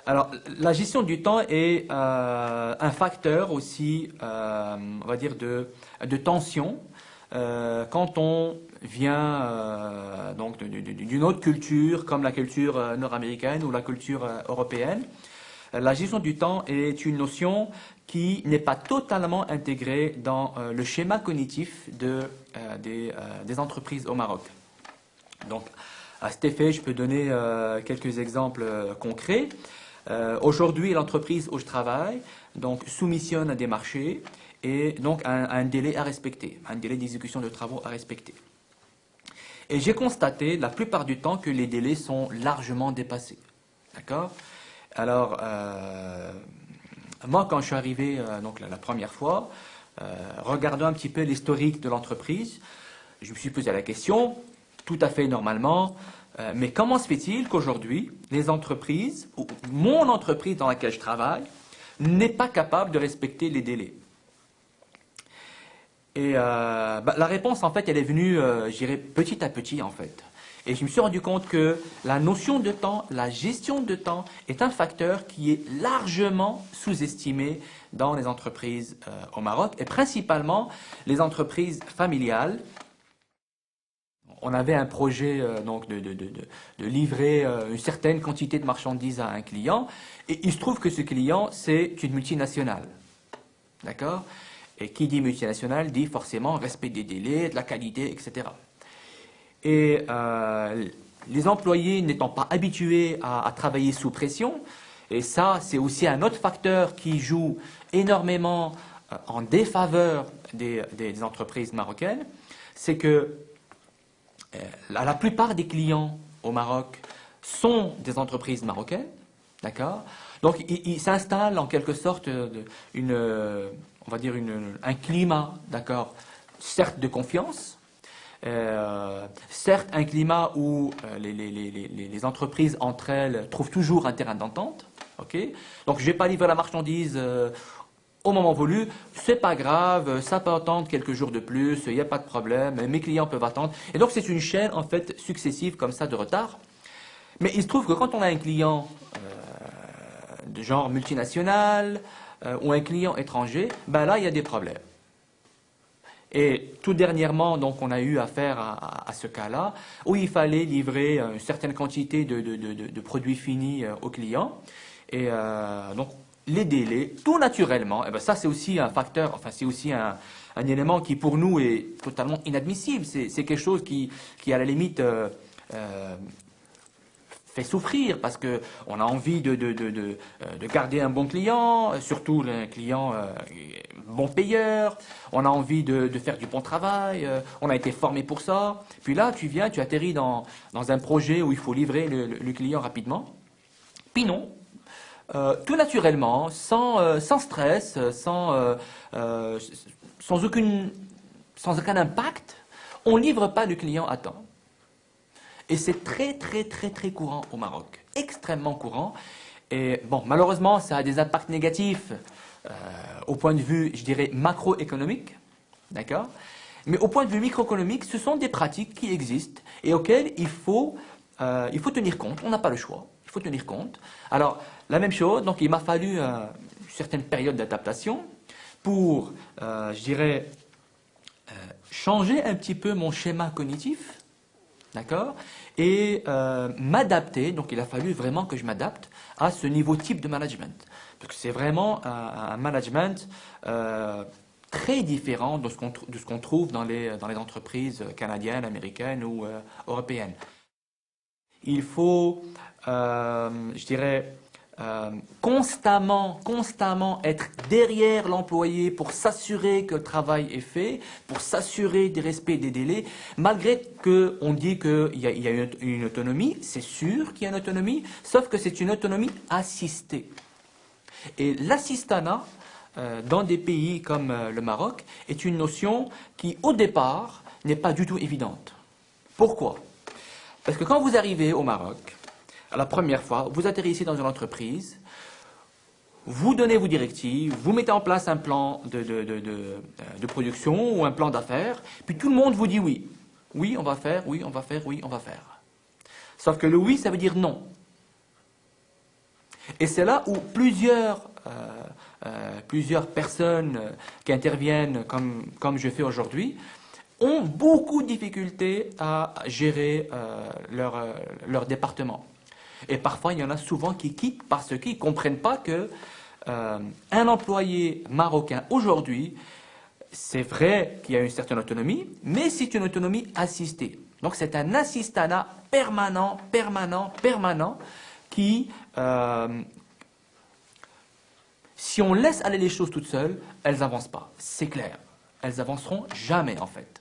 Alors, la gestion du temps est un facteur aussi, on va dire, de tension. Quand on vient donc d'une autre culture, comme la culture nord-américaine ou la culture européenne, la gestion du temps est une notion qui n'est pas totalement intégrée dans le schéma cognitif des entreprises au Maroc. Donc, à cet effet, je peux donner quelques exemples concrets. Aujourd'hui, l'entreprise où je travaille donc, soumissionne à des marchés et donc un délai à respecter, un délai d'exécution de travaux à respecter. Et j'ai constaté la plupart du temps que les délais sont largement dépassés. D'accord? Alors, moi, quand je suis arrivé donc, la première fois, regardant un petit peu l'historique de l'entreprise, je me suis posé la question, tout à fait normalement, mais comment se fait-il qu'aujourd'hui, les entreprises, ou mon entreprise dans laquelle je travaille, n'est pas capable de respecter les délais? Et la réponse, en fait, elle est venue, je dirais, petit à petit, en fait. Et je me suis rendu compte que la notion de temps, la gestion de temps, est un facteur qui est largement sous-estimé dans les entreprises au Maroc, et principalement les entreprises familiales. On avait un projet donc de livrer une certaine quantité de marchandises à un client, et il se trouve que ce client, c'est une multinationale. D'accord? Et qui dit multinationale dit forcément respect des délais, de la qualité, etc. Et les employés n'étant pas habitués à travailler sous pression, et ça c'est aussi un autre facteur qui joue énormément en défaveur des entreprises marocaines, c'est que la plupart des clients au Maroc sont des entreprises marocaines, d'accord? Donc il s'installe en quelque sorte on va dire un climat, d'accord, certes de confiance, certes un climat où les entreprises entre elles trouvent toujours un terrain d'entente, ok? Donc je ne vais pas livrer la marchandise au moment voulu, c'est pas grave, ça peut attendre quelques jours de plus, il n'y a pas de problème, mes clients peuvent attendre. Et donc c'est une chaîne en fait successive comme ça de retard. Mais il se trouve que quand on a un client de genre multinational ou un client étranger, ben là il y a des problèmes. Et tout dernièrement, donc, on a eu affaire à ce cas-là, où il fallait livrer une certaine quantité de produits finis aux clients. Et donc, les délais, tout naturellement, et ben ça c'est aussi un facteur, enfin c'est aussi un élément qui pour nous est totalement inadmissible. C'est quelque chose qui à la limite fait souffrir parce qu'on a envie de garder un bon client, surtout un client bon payeur, on a envie de faire du bon travail, on a été formé pour ça. Puis là, tu viens, tu atterris dans un projet où il faut livrer le client rapidement. Puis non, tout naturellement, sans stress, sans aucun impact, on ne livre pas le client à temps. Et c'est très, très, très, très courant au Maroc. Extrêmement courant. Et bon, malheureusement, ça a des impacts négatifs au point de vue, je dirais, macroéconomique. D'accord? Mais au point de vue microéconomique, ce sont des pratiques qui existent et auxquelles il faut tenir compte. On n'a pas le choix. Il faut tenir compte. Alors, la même chose, donc il m'a fallu une certaine période d'adaptation pour, je dirais, changer un petit peu mon schéma cognitif. D'accord? Et m'adapter, donc il a fallu vraiment que je m'adapte à ce niveau type de management. Parce que c'est vraiment un management très différent de ce qu'on trouve dans les entreprises canadiennes, américaines ou européennes. Il faut, je dirais, constamment être derrière l'employé pour s'assurer que le travail est fait, pour s'assurer du respect des délais, malgré qu'on dit qu'il y a une autonomie, c'est sûr qu'il y a une autonomie, sauf que c'est une autonomie assistée. Et l'assistanat, dans des pays comme le Maroc, est une notion qui, au départ, n'est pas du tout évidente. Pourquoi? Parce que quand vous arrivez au Maroc, la première fois, vous atterrissez dans une entreprise, vous donnez vos directives, vous mettez en place un plan de production ou un plan d'affaires, puis tout le monde vous dit oui. Oui, on va faire, oui, on va faire, oui, on va faire. Sauf que le oui, ça veut dire non. Et c'est là où plusieurs personnes qui interviennent comme je fais aujourd'hui ont beaucoup de difficultés à gérer leur département. Et parfois, il y en a souvent qui quittent parce qu'ils ne comprennent pas que un employé marocain aujourd'hui, c'est vrai qu'il y a une certaine autonomie, mais c'est une autonomie assistée. Donc c'est un assistanat permanent, permanent, permanent qui, si on laisse aller les choses toutes seules, elles n'avancent pas. C'est clair. Elles avanceront jamais en fait.